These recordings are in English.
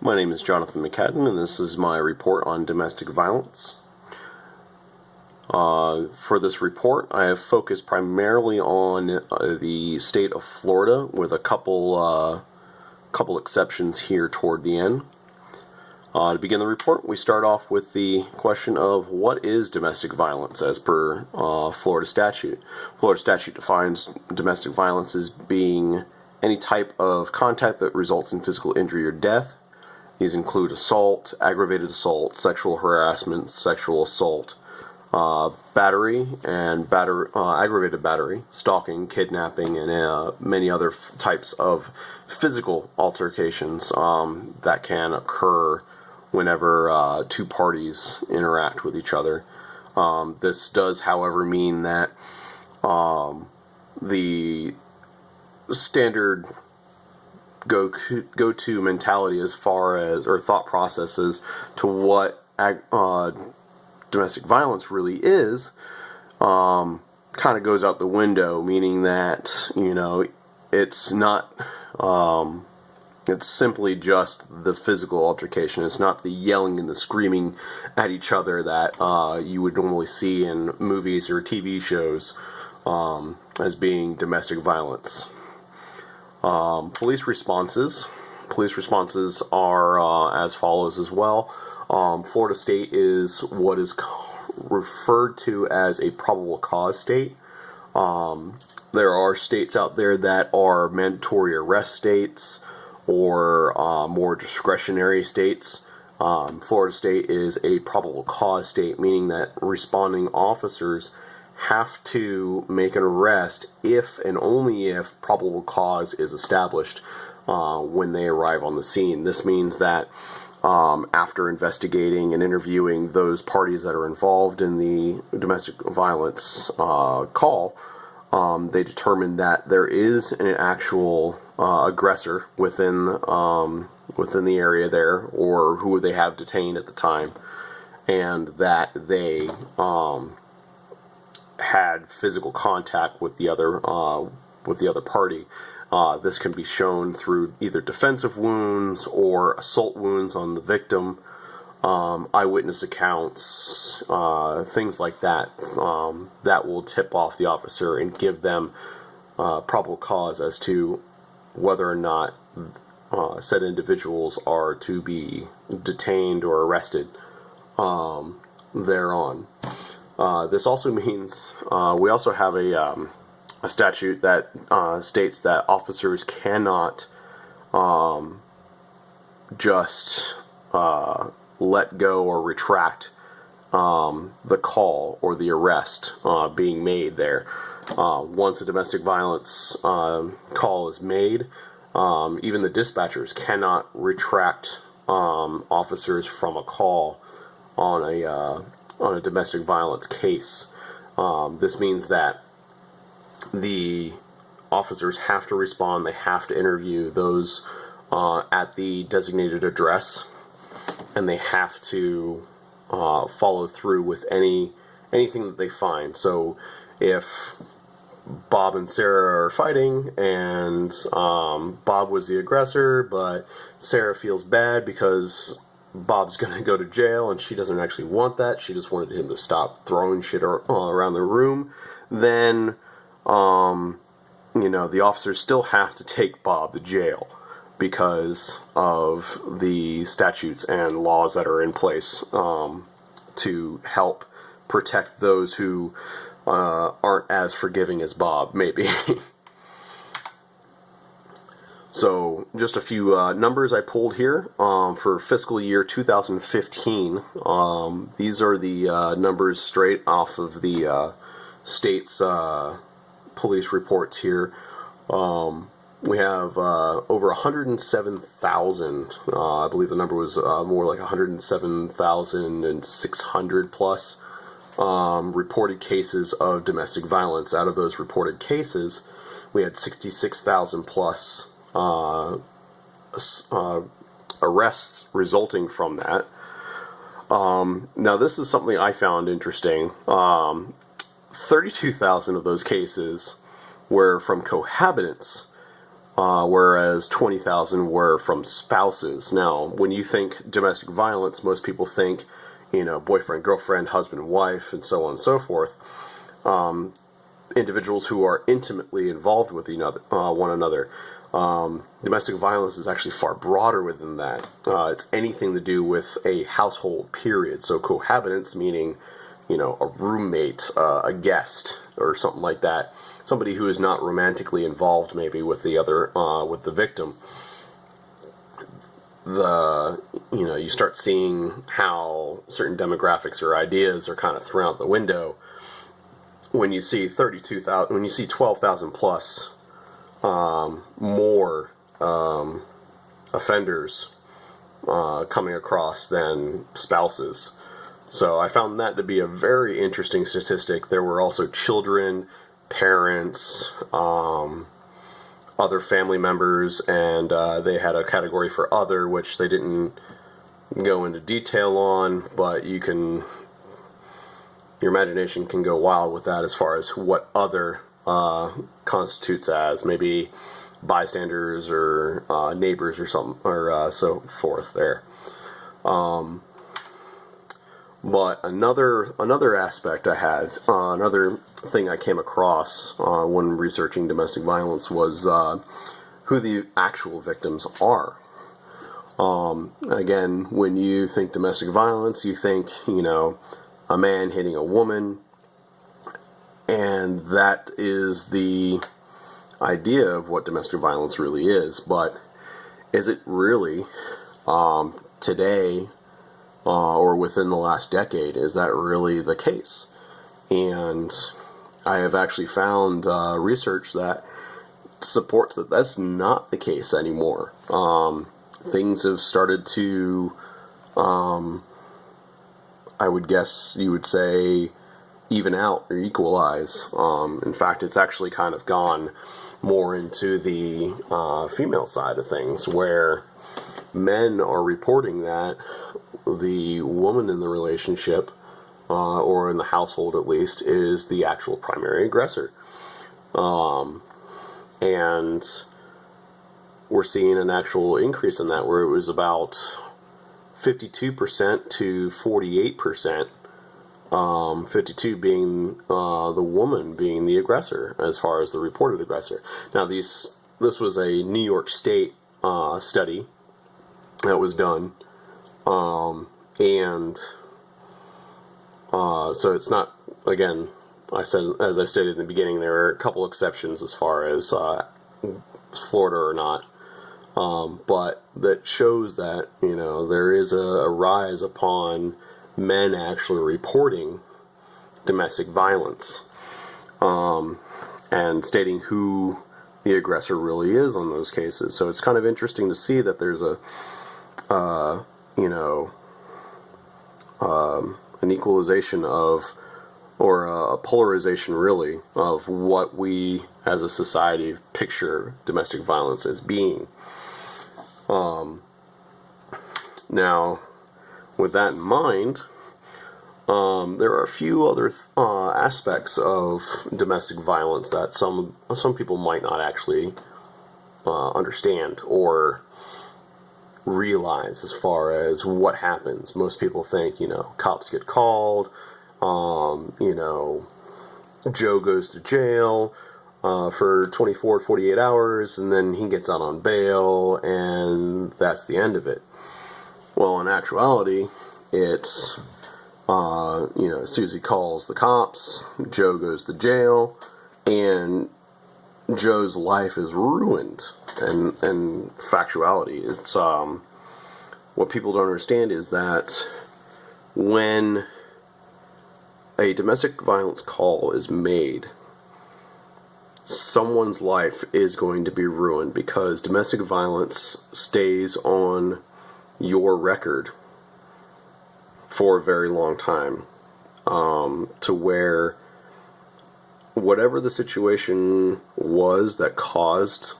My name is Jonathan McCadden, and this is my report on domestic violence. For this report, I have focused primarily on the state of Florida, with a couple exceptions here toward the end. To begin the report, we start off with the question of what is domestic violence as per Florida statute. Florida statute defines domestic violence as being any type of contact that results in physical injury or death. These include assault, aggravated assault, sexual harassment, sexual assault, battery, and aggravated battery, stalking, kidnapping, and many other types of physical altercations that can occur whenever two parties interact with each other. This does, however, mean that the standard go-to mentality as far as, or thought processes to what domestic violence really is, kind of goes out the window, meaning that, it's not, it's simply just the physical altercation. It's not the yelling and the screaming at each other that you would normally see in movies or TV shows as being domestic violence. Police responses. Police responses are as follows as well. Florida state is what is referred to as a probable cause state. There are states out there that are mandatory arrest states, or more discretionary states. Florida state is a probable cause state, meaning that responding officers have to make an arrest if and only if probable cause is established when they arrive on the scene. This means that after investigating and interviewing those parties that are involved in the domestic violence call, they determine that there is an actual aggressor within the area there, or who they have detained at the time, and that they had physical contact with the other party. This can be shown through either defensive wounds or assault wounds on the victim, eyewitness accounts, things like that, that will tip off the officer and give them probable cause as to whether or not said individuals are to be detained or arrested thereon. This also means we also have a statute that states that officers cannot just let go or retract the call or the arrest being made there. Once a domestic violence call is made, even the dispatchers cannot retract officers from a call on a domestic violence case. This means that the officers have to respond. They have to interview those at the designated address, and they have to follow through with anything that they find. So if Bob and Sarah are fighting, and Bob was the aggressor, but Sarah feels bad because Bob's going to go to jail, and she doesn't actually want that. She just wanted him to stop throwing shit around the room. Then, the officers still have to take Bob to jail because of the statutes and laws that are in place to help protect those who aren't as forgiving as Bob, maybe. So, just a few numbers I pulled here for fiscal year 2015. These are the numbers straight off of the state's police reports here. We have over 107,000, I believe the number was more like 107,600 plus reported cases of domestic violence. Out of those reported cases, we had 66,000 plus arrests resulting from that. Now, this is something I found interesting. 32,000 of those cases were from cohabitants, whereas 20,000 were from spouses. Now, when you think domestic violence, most people think, boyfriend, girlfriend, husband, wife, and so on and so forth. Individuals who are intimately involved with one another. Domestic violence is actually far broader within that. It's anything to do with a household, period. So cohabitants, meaning, a roommate, a guest, or something like that. Somebody who is not romantically involved, maybe, with with the victim. You start seeing how certain demographics or ideas are kind of thrown out the window when you see 32,000, when you see 12,000 plus more offenders coming across than spouses. So I found that to be a very interesting statistic. There were also children, parents, other family members, and they had a category for other, which they didn't go into detail on, but your imagination can go wild with that as far as what other constitutes as maybe bystanders or neighbors or something, or so forth there. But another aspect I had, another thing I came across when researching domestic violence was who the actual victims are. Again, when you think domestic violence, you think, a man hitting a woman, and that is the idea of what domestic violence really is. But is it really, today, or within the last decade, is that really the case? And I have actually found research that supports that that's not the case anymore. Things have started to, I would guess you would say, even out or equalize. In fact, it's actually kind of gone more into the female side of things, where men are reporting that the woman in the relationship, or in the household at least, is the actual primary aggressor. And we're seeing an actual increase in that, where it was about 52% to 48%, 52 being the woman being the aggressor as far as the reported aggressor. Now, this was a New York State study that was done, and so it's not, again, as I stated in the beginning, there are a couple exceptions as far as Florida or not, but that shows that, there is a rise upon men actually reporting domestic violence, and stating who the aggressor really is on those cases. So it's kind of interesting to see that there's an equalization of, or a polarization really, of what we as a society picture domestic violence as being. Now, with that in mind, there are a few other aspects of domestic violence that some people might not actually understand or realize as far as what happens. Most people think, cops get called, Joe goes to jail for 24, 48 hours, and then he gets out on bail, and that's the end of it. Well, in actuality, it's, Susie calls the cops, Joe goes to jail, and Joe's life is ruined. And factuality, it's, what people don't understand is that when a domestic violence call is made, someone's life is going to be ruined, because domestic violence stays on your record for a very long time, to where whatever the situation was that caused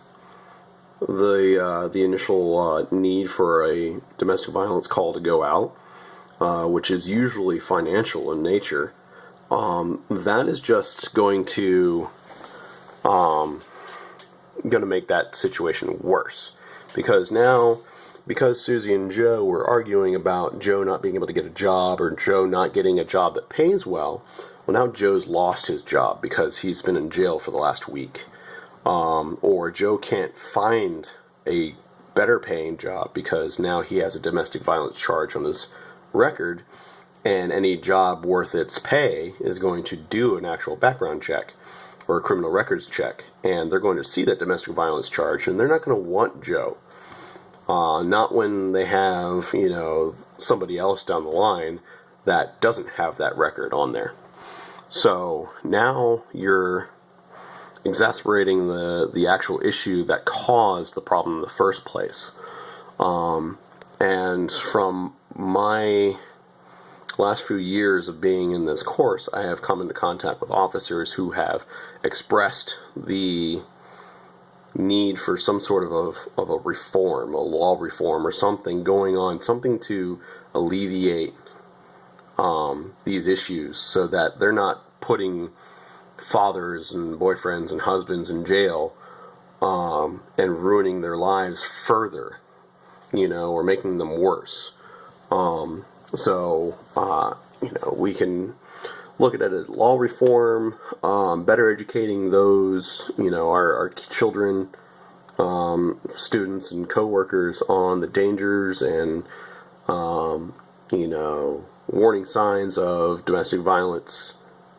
the initial need for a domestic violence call to go out, which is usually financial in nature, that is just going to going to make that situation worse. Because Susie and Joe were arguing about Joe not being able to get a job or Joe not getting a job that pays well now Joe's lost his job because he's been in jail for the last week. Or Joe can't find a better paying job because now he has a domestic violence charge on his record, and any job worth its pay is going to do an actual background check or a criminal records check, and they're going to see that domestic violence charge, and they're not going to want Joe. Not when they have, somebody else down the line that doesn't have that record on there. So now you're exacerbating the actual issue that caused the problem in the first place. And from my last few years of being in this course, I have come into contact with officers who have expressed the need for some sort of a reform, a law reform or something going on, something to alleviate these issues so that they're not putting fathers and boyfriends and husbands in jail and ruining their lives further, or making them worse. So we can look at it as law reform, better educating those, our children, students and coworkers on the dangers and, warning signs of domestic violence,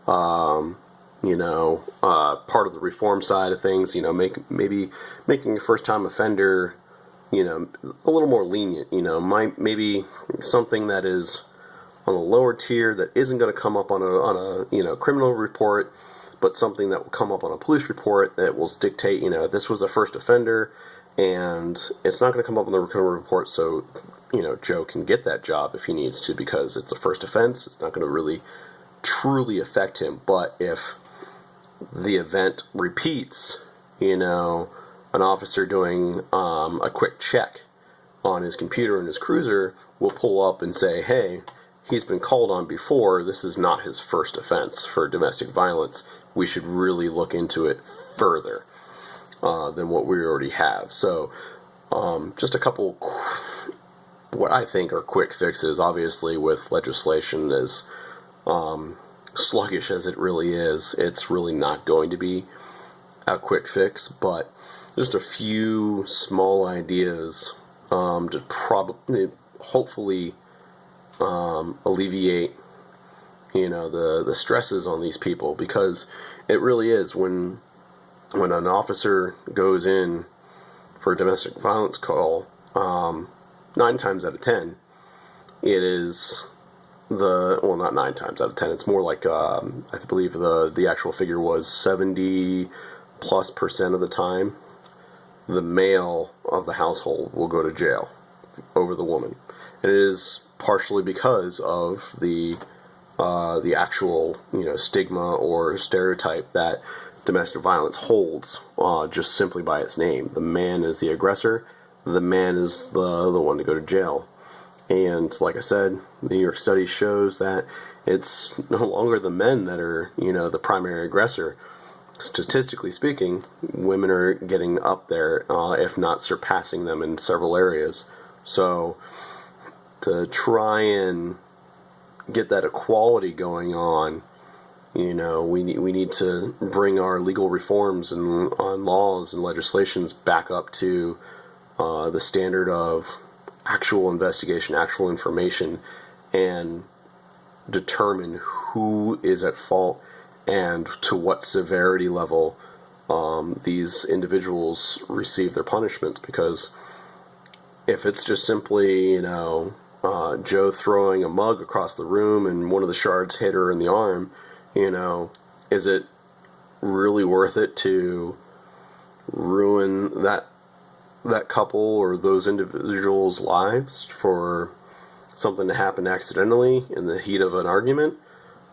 part of the reform side of things, maybe making a first-time offender, a little more lenient, maybe something that is on a lower tier that isn't going to come up on a criminal report, but something that will come up on a police report that will dictate, this was a first offender, and it's not going to come up on the criminal report, so, Joe can get that job if he needs to because it's a first offense. It's not going to really truly affect him, but if the event repeats, an officer doing a quick check on his computer and his cruiser will pull up and say, hey, he's been called on before. This is not his first offense for domestic violence. We should really look into it further than what we already have. So just a couple what I think are quick fixes. Obviously, with legislation as sluggish as it really is, it's really not going to be a quick fix, but just a few small ideas to hopefully alleviate the stresses on these people, because it really is when an officer goes in for a domestic violence call, 9 times out of 10 it is not 9 times out of 10, it's more like I believe the actual figure was 70+% of the time the male of the household will go to jail over the woman. And it is partially because of the actual stigma or stereotype that domestic violence holds, just simply by its name. The man is the aggressor. The man is the one to go to jail. And like I said, the New York study shows that it's no longer the men that are the primary aggressor. Statistically speaking, women are getting up there, if not surpassing them in several areas. So to try and get that equality going on, we need to bring our legal reforms and on laws and legislations back up to the standard of actual investigation, actual information, and determine who is at fault and to what severity level these individuals receive their punishments. Because if it's just simply, Joe throwing a mug across the room and one of the shards hit her in the arm, is it really worth it to ruin that couple or those individuals' lives for something to happen accidentally in the heat of an argument?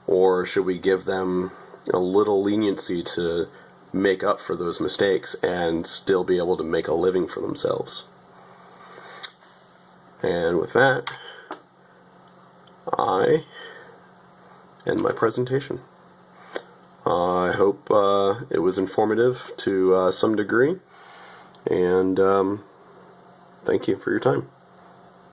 Or should we give them a little leniency to make up for those mistakes and still be able to make a living for themselves? And with that, I end my presentation. I hope it was informative to some degree. And thank you for your time.